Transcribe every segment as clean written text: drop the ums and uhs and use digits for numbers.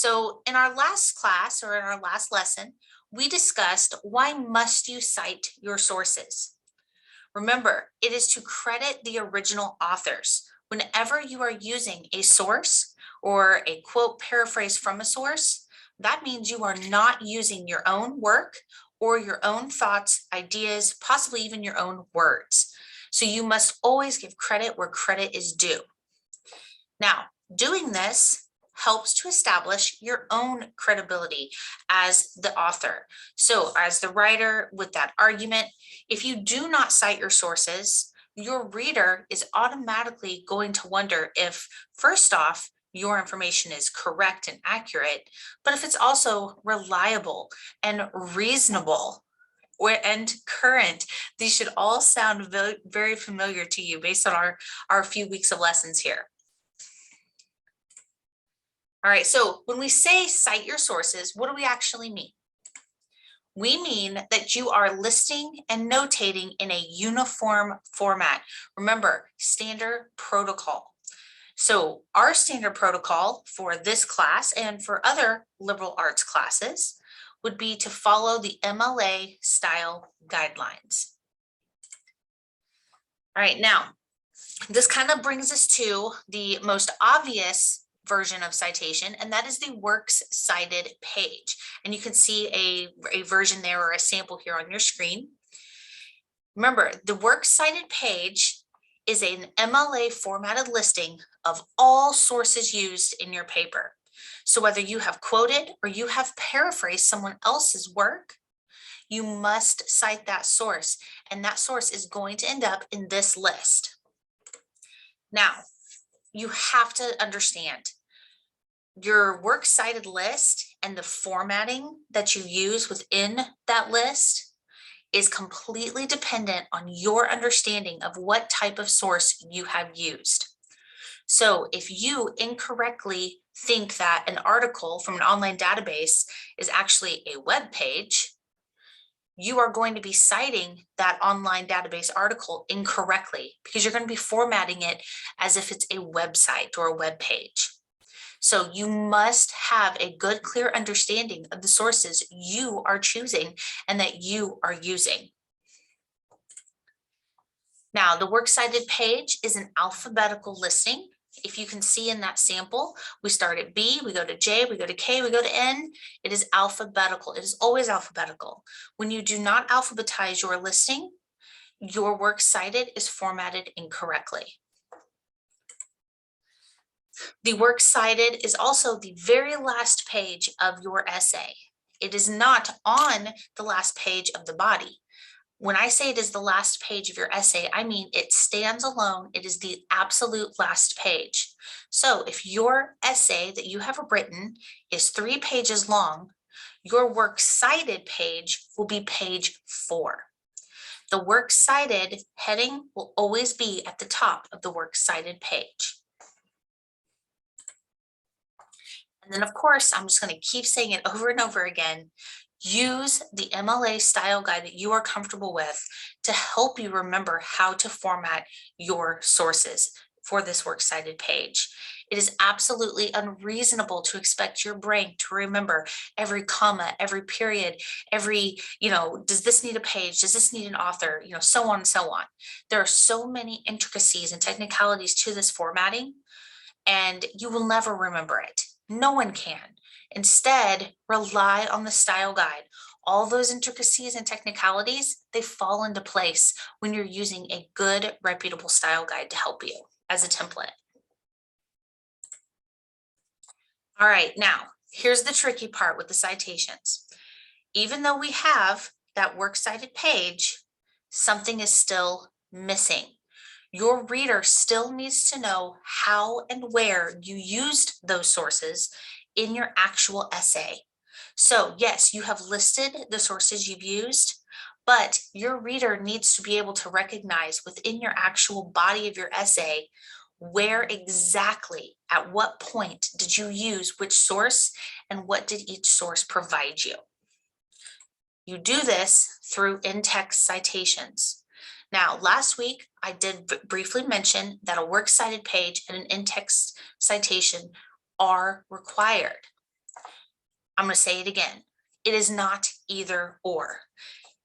So in our last class or in our last lesson, we discussed why must you cite your sources? Remember, it is to credit the original authors. Whenever you are using a source or a quote paraphrase from a source, that means you are not using your own work or your own thoughts, ideas, possibly even your own words. So you must always give credit where credit is due. Now, doing this helps to establish your own credibility as the author. So as the writer with that argument, if you do not cite your sources, your reader is automatically going to wonder if, first off, your information is correct and accurate, but if it's also reliable and reasonable and current. These should all sound very, very familiar to you based on our few weeks of lessons here. All right, so when we say cite your sources, what do we actually mean? We mean that you are listing and notating in a uniform format. Remember, standard protocol. So our standard protocol for this class and for other liberal arts classes would be to follow the MLA style guidelines. All right, now, this kind of brings us to the most obvious version of citation, and that is the works cited page. And you can see a version there or a sample here on your screen. Remember, the works cited page is an MLA formatted listing of all sources used in your paper. So whether you have quoted or you have paraphrased someone else's work, you must cite that source, and that source is going to end up in this list. Now, you have to understand your works cited list and the formatting that you use within that list is completely dependent on your understanding of what type of source you have used. So if you incorrectly think that an article from an online database is actually a web page, you are going to be citing that online database article incorrectly because you're going to be formatting it as if it's a website or a web page. So you must have a good, clear understanding of the sources you are choosing and that you are using. Now, the works cited page is an alphabetical listing. If you can see in that sample, we start at B, we go to J, we go to K, we go to N. It is alphabetical. It is always alphabetical. When you do not alphabetize your listing, your works cited is formatted incorrectly. The works cited is also the very last page of your essay. It is not on the last page of the body. When I say it is the last page of your essay, I mean it stands alone. It is the absolute last page. So if your essay that you have written is 3 pages long, your works cited page will be page 4. The works cited heading will always be at the top of the works cited page. And then, of course, I'm just going to keep saying it over and over again. Use the MLA style guide that you are comfortable with to help you remember how to format your sources for this works cited page. It is absolutely unreasonable to expect your brain to remember every comma, every period, every, does this need a page? Does this need an author? So on and so on. There are so many intricacies and technicalities to this formatting, and you will never remember it. No one can. Instead, rely on the style guide. All those intricacies and technicalities, they fall into place when you're using a good, reputable style guide to help you as a template. All right, now, here's the tricky part with the citations. Even though we have that works cited page, something is still missing. Your reader still needs to know how and where you used those sources in your actual essay. So yes, you have listed the sources you've used, but your reader needs to be able to recognize within your actual body of your essay where exactly, at what point did you use which source and what did each source provide you. You do this through in-text citations. Now, last week, I did briefly mention that a works cited page and an in-text citation are required. I'm going to say it again. It is not either or.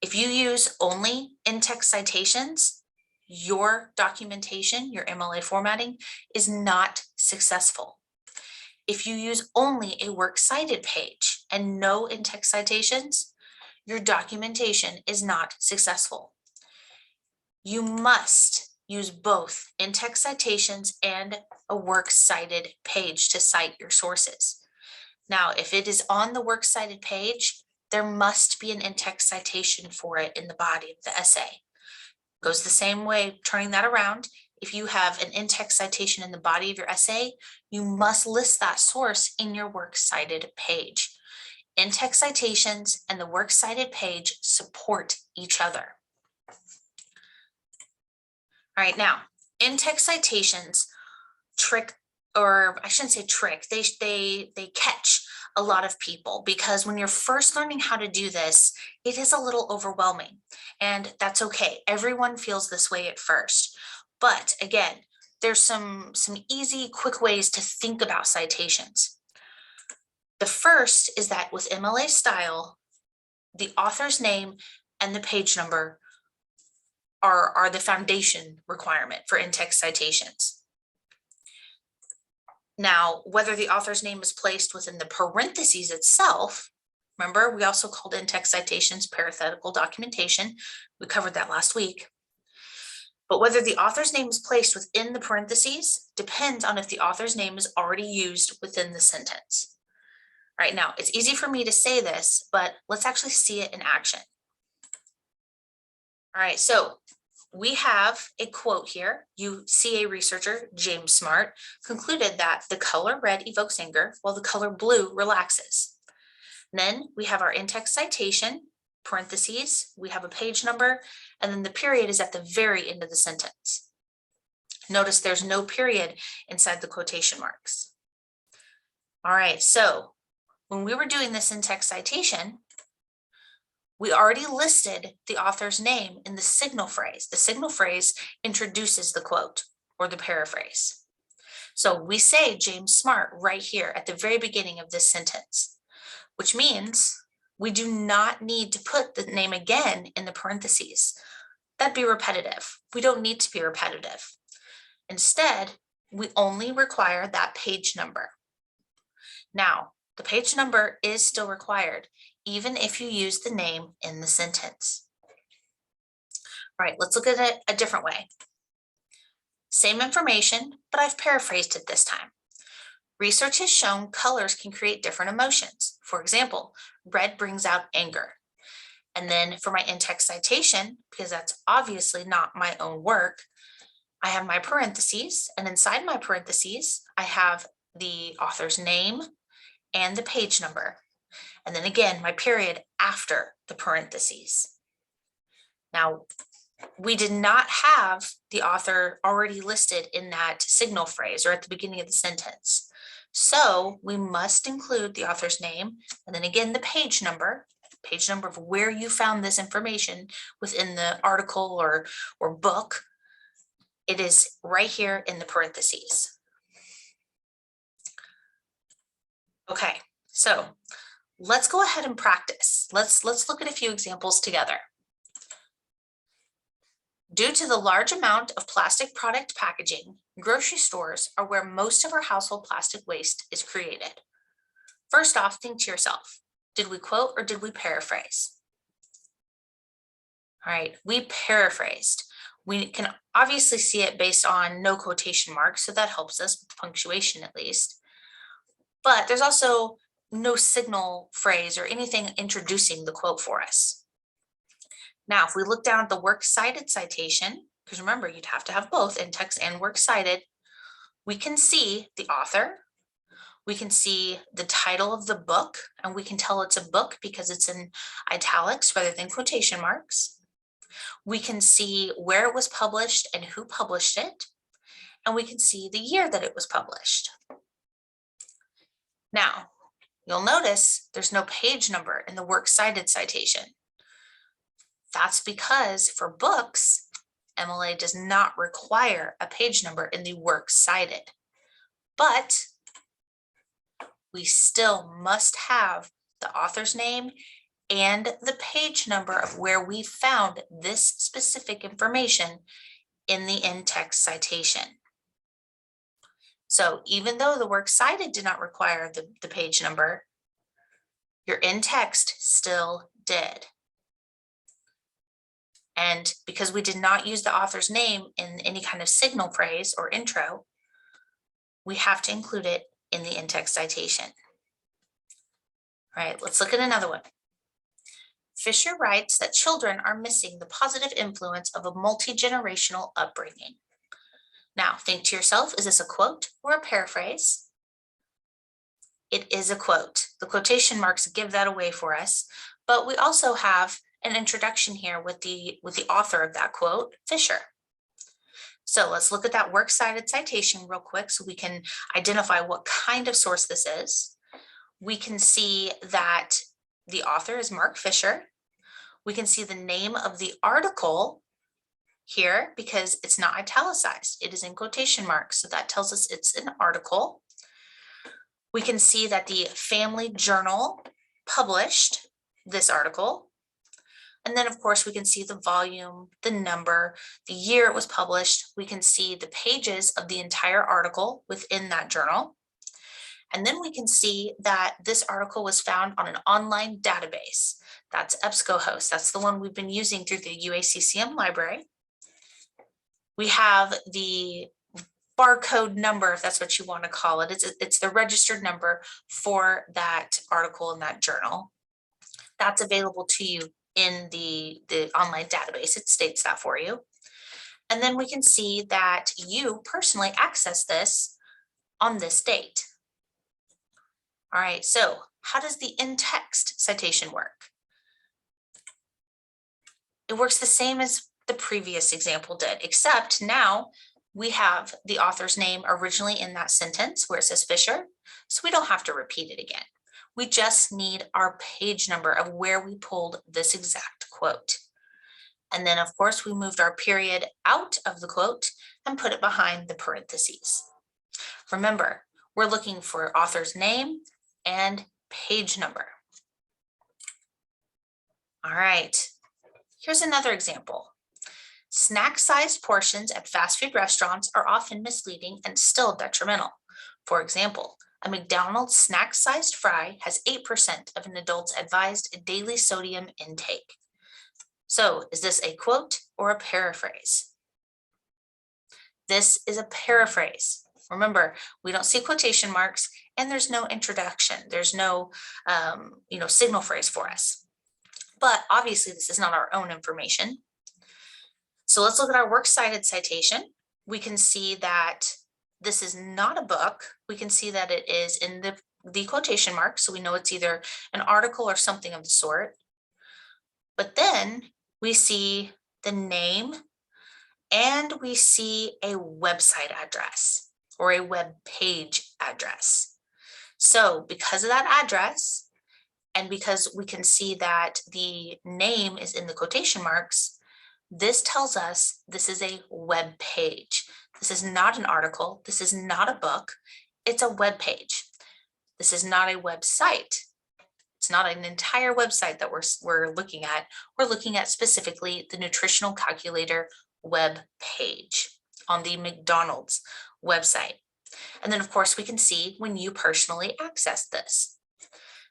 If you use only in-text citations, your documentation, your MLA formatting is not successful. If you use only a works cited page and no in-text citations, your documentation is not successful. You must use both in-text citations and a works cited page to cite your sources. Now, if it is on the works cited page, there must be an in-text citation for it in the body of the essay. Goes the same way, turning that around. If you have an in-text citation in the body of your essay, you must list that source in your works cited page. In-text citations and the works cited page support each other. All right, now, in-text citations trick, or I shouldn't say trick, they catch a lot of people, because when you're first learning how to do this, it is a little overwhelming, and that's okay. Everyone feels this way at first. But again, there's some easy, quick ways to think about citations. The first is that with MLA style, the author's name and the page number are the foundation requirement for in-text citations. Now, whether the author's name is placed within the parentheses itself, remember, we also called in-text citations parenthetical documentation. We covered that last week. But whether the author's name is placed within the parentheses depends on if the author's name is already used within the sentence. All right, now, it's easy for me to say this, but let's actually see it in action. All right, so we have a quote here. UCA researcher James Smart concluded that the color red evokes anger while the color blue relaxes. And then we have our in-text citation, parentheses, we have a page number, and then the period is at the very end of the sentence. Notice there's no period inside the quotation marks. All right, so when we were doing this in-text citation, we already listed the author's name in the signal phrase. The signal phrase introduces the quote or the paraphrase. So we say James Smart right here at the very beginning of this sentence, which means we do not need to put the name again in the parentheses. That'd be repetitive. We don't need to be repetitive. Instead, we only require that page number. Now, the page number is still required, even if you use the name in the sentence. All right, let's look at it a different way. Same information, but I've paraphrased it this time. Research has shown colors can create different emotions. For example, red brings out anger. And then for my in-text citation, because that's obviously not my own work, I have my parentheses, and inside my parentheses, I have the author's name and the page number. And then again, my period after the parentheses. Now, we did not have the author already listed in that signal phrase or at the beginning of the sentence. So we must include the author's name and then again the page number of where you found this information within the article or book. It is right here in the parentheses. Okay, so let's go ahead and practice. Let's look at a few examples together. Due to the large amount of plastic product packaging, grocery stores are where most of our household plastic waste is created. First off, think to yourself, did we quote or did we paraphrase? All right, we paraphrased. We can obviously see it based on no quotation marks, so that helps us with punctuation at least. But there's also no signal phrase or anything introducing the quote for us. Now, if we look down at the works cited citation, because remember, you'd have to have both in-text and works cited, we can see the author, we can see the title of the book, and we can tell it's a book because it's in italics rather than quotation marks. We can see where it was published and who published it, and we can see the year that it was published. Now, you'll notice there's no page number in the works cited citation. That's because for books, MLA does not require a page number in the works cited, but we still must have the author's name, and the page number of where we found this specific information in the in-text citation. So even though the works cited did not require the page number, your in-text still did. And because we did not use the author's name in any kind of signal phrase or intro, we have to include it in the in-text citation. All right, let's look at another one. Fisher writes that children are missing the positive influence of a multi-generational upbringing. Now, think to yourself, is this a quote or a paraphrase? It is a quote. The quotation marks give that away for us, but we also have an introduction here with the author of that quote, Fisher. So let's look at that works cited citation real quick so we can identify what kind of source this is. We can see that the author is Mark Fisher. We can see the name of the article here because it's not italicized. It is in quotation marks. So that tells us it's an article. We can see that the Family Journal published this article. And then of course we can see the volume, the number, the year it was published. We can see the pages of the entire article within that journal. And then we can see that this article was found on an online database. That's EBSCOhost. That's the one we've been using through the UACCM library. We have the barcode number, if that's what you want to call it. It's the registered number for that article in that journal. That's available to you in the online database. It states that for you. And then we can see that you personally access this on this date. All right, so how does the in-text citation work? It works the same as the previous example did, except now we have the author's name originally in that sentence where it says Fisher, so we don't have to repeat it again. We just need our page number of where we pulled this exact quote. And then of course we moved our period out of the quote and put it behind the parentheses. Remember, we're looking for author's name and page number. All right, here's another example. Snack-sized portions at fast food restaurants are often misleading and still detrimental. For example, a McDonald's snack-sized fry has 8% of an adult's advised daily sodium intake. So is this a quote or a paraphrase? This is a paraphrase. Remember, we don't see quotation marks and there's no introduction. There's no signal phrase for us. But obviously this is not our own information. So let's look at our works cited citation. We can see that this is not a book. We can see that it is in the quotation marks. So we know it's either an article or something of the sort. But then we see the name and we see a website address or a web page address. So because of that address, and because we can see that the name is in the quotation marks, this tells us this is a web page. This is not an article. This is not a book. It's a web page. This is not a website. It's not an entire website that we're looking at. We're looking at specifically the nutritional calculator web page on the McDonald's website. And then of course we can see when you personally access this.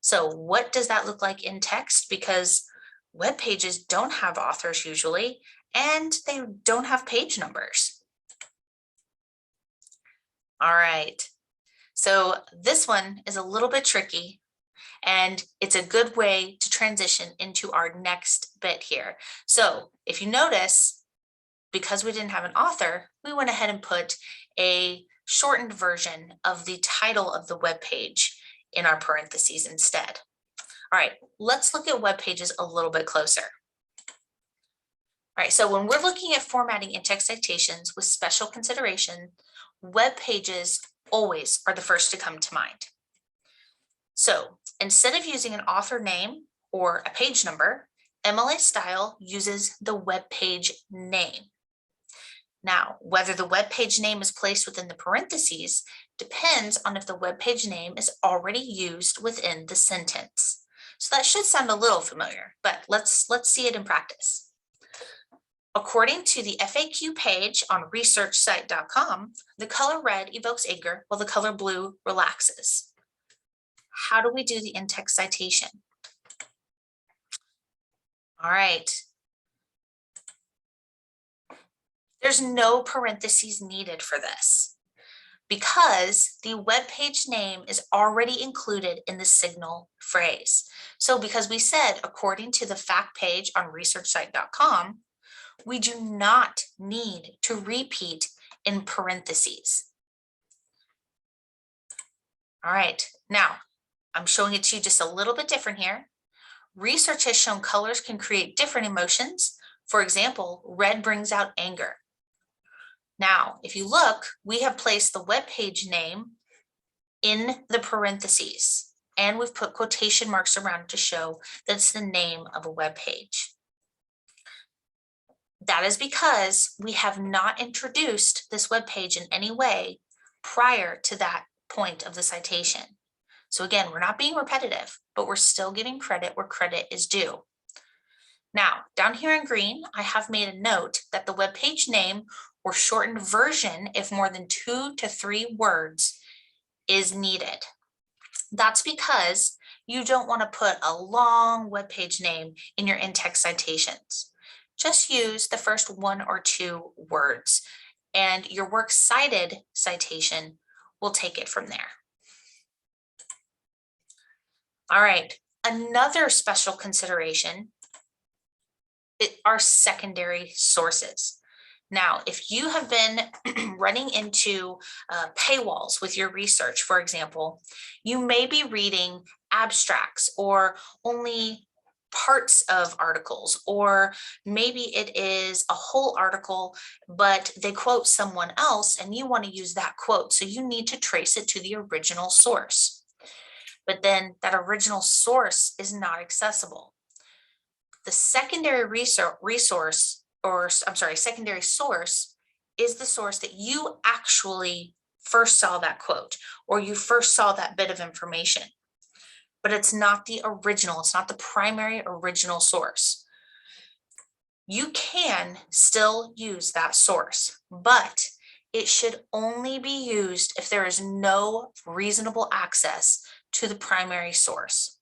So what does that look like in text? Because web pages don't have authors usually, and they don't have page numbers. All right, so this one is a little bit tricky, and it's a good way to transition into our next bit here. So if you notice, because we didn't have an author, we went ahead and put a shortened version of the title of the web page in our parentheses instead. All right, let's look at web pages a little bit closer. All right, so when we're looking at formatting in-text citations with special consideration, web pages always are the first to come to mind. So instead of using an author name or a page number, MLA style uses the web page name. Now, whether the web page name is placed within the parentheses depends on if the web page name is already used within the sentence. So that should sound a little familiar, but let's see it in practice. According to the FAQ page on researchsite.com, the color red evokes anger while the color blue relaxes. How do we do the in-text citation? All right. There's no parentheses needed for this because the web page name is already included in the signal phrase. So because we said, according to the fact page on researchsite.com, we do not need to repeat in parentheses. All right, now I'm showing it to you just a little bit different here. Research has shown colors can create different emotions. For example, red brings out anger. Now, if you look, we have placed the web page name in the parentheses, and we've put quotation marks around it to show that it's the name of a web page. That is because we have not introduced this web page in any way prior to that point of the citation. So again, we're not being repetitive, but we're still giving credit where credit is due. Now, down here in green, I have made a note that the web page name or shortened version, if more than 2 to 3 words, is needed. That's because you don't want to put a long web page name in your in-text citations. Just use the first 1 or 2 words, and your works cited citation will take it from there. All right, another special consideration are secondary sources. Now, if you have been running into paywalls with your research, for example, you may be reading abstracts or only parts of articles, or maybe it is a whole article, but they quote someone else and you want to use that quote. So you need to trace it to the original source. But then that original source is not accessible. The secondary secondary source is the source that you actually first saw that quote, or you first saw that bit of information. But it's not the original, it's not the primary original source. You can still use that source, but it should only be used if there is no reasonable access to the primary source.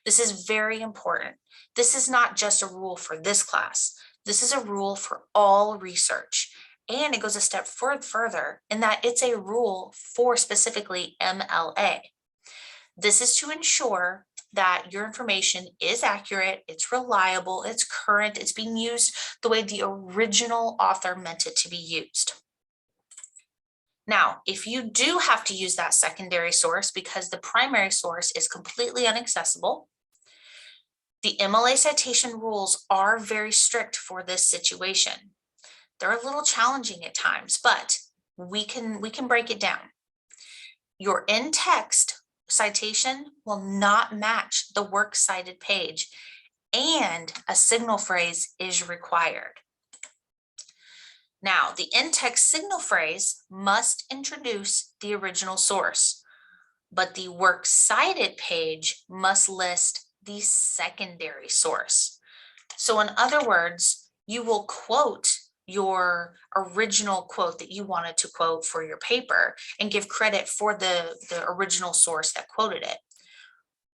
This is very important. This is not just a rule for this class. This is a rule for all research. And it goes a step further in that it's a rule for specifically MLA. This is to ensure that your information is accurate, it's reliable, it's current, it's being used the way the original author meant it to be used. Now, if you do have to use that secondary source because the primary source is completely inaccessible, the MLA citation rules are very strict for this situation. They're a little challenging at times, but we can break it down. Your in-text citation will not match the works cited page, and a signal phrase is required. Now, the in-text signal phrase must introduce the original source, but the works cited page must list the secondary source. So in other words, you will quote your original quote that you wanted to quote for your paper and give credit for the original source that quoted it,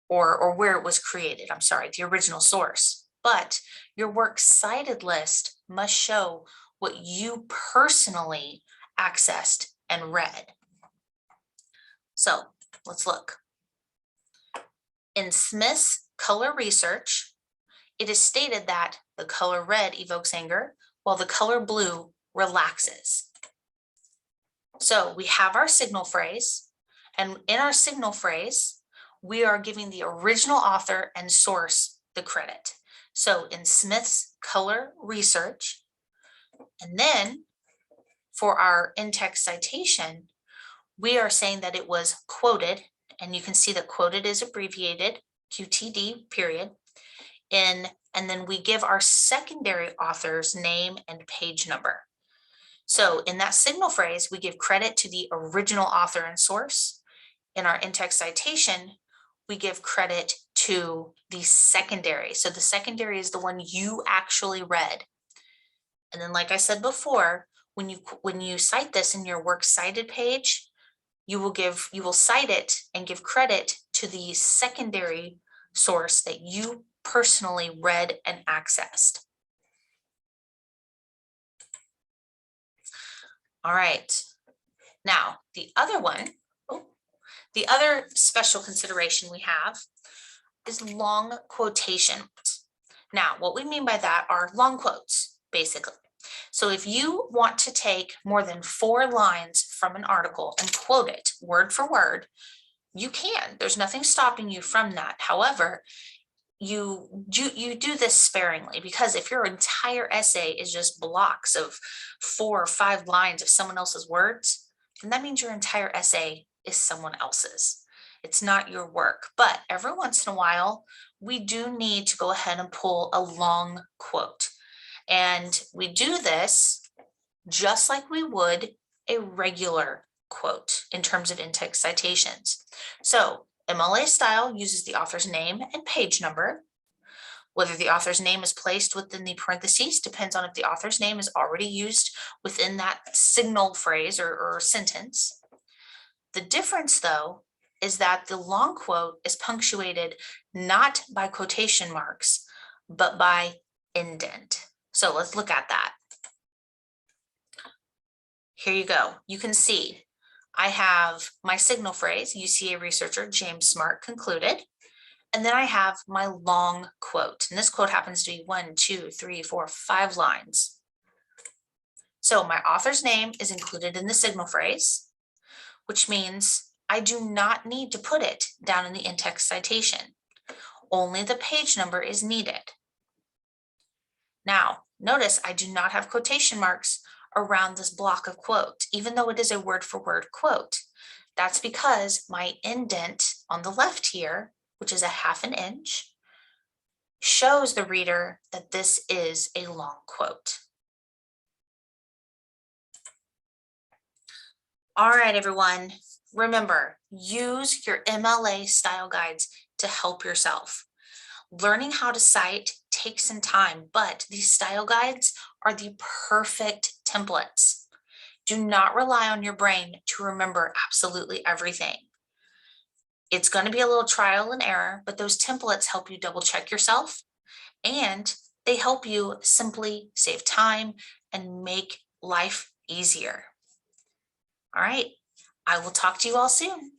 or where it was created, the original source. But your works cited list must show what you personally accessed and read. So let's look. In Smith's color research, it is stated that the color red evokes anger while the color blue relaxes. So we have our signal phrase, and in our signal phrase, we are giving the original author and source the credit. So in Smith's color research, and then for our in-text citation, we are saying that it was quoted, and you can see that quoted is abbreviated, QTD, period. And then we give our secondary author's name and page number. So in that signal phrase, we give credit to the original author and source. In our in-text citation, we give credit to the secondary. So the secondary is the one you actually read. And then, like I said before, when you cite this in your works cited page, you will cite it and give credit to the secondary source that you personally read and accessed. All right. Now, the other special consideration we have is long quotations. Now, what we mean by that are long quotes, basically. So if you want to take more than 4 lines from an article and quote it word for word, you can. There's nothing stopping you from that. However, you do this sparingly, because if your entire essay is just blocks of 4 or 5 lines of someone else's words, then that means your entire essay is someone else's. It's not your work. But every once in a while, we do need to go ahead and pull a long quote. And we do this just like we would a regular quote in terms of in-text citations. So MLA style uses the author's name and page number. Whether the author's name is placed within the parentheses depends on if the author's name is already used within that signal phrase or sentence. The difference, though, is that the long quote is punctuated not by quotation marks, but by indent. So let's look at that. Here you go. You can see I have my signal phrase, UCA researcher James Smart concluded, and then I have my long quote. And this quote happens to be 1, 2, 3, 4, 5 lines. So my author's name is included in the signal phrase, which means I do not need to put it down in the in-text citation. Only the page number is needed. Now, notice I do not have quotation marks around this block of quote, even though it is a word for word quote. That's because my indent on the left here, which is a 1/2 inch, shows the reader that this is a long quote. All right, everyone. Remember, use your MLA style guides to help yourself. Learning how to cite takes some time, but these style guides are the perfect templates. Do not rely on your brain to remember absolutely everything. It's going to be a little trial and error, but those templates help you double check yourself, and they help you simply save time and make life easier. All right, I will talk to you all soon.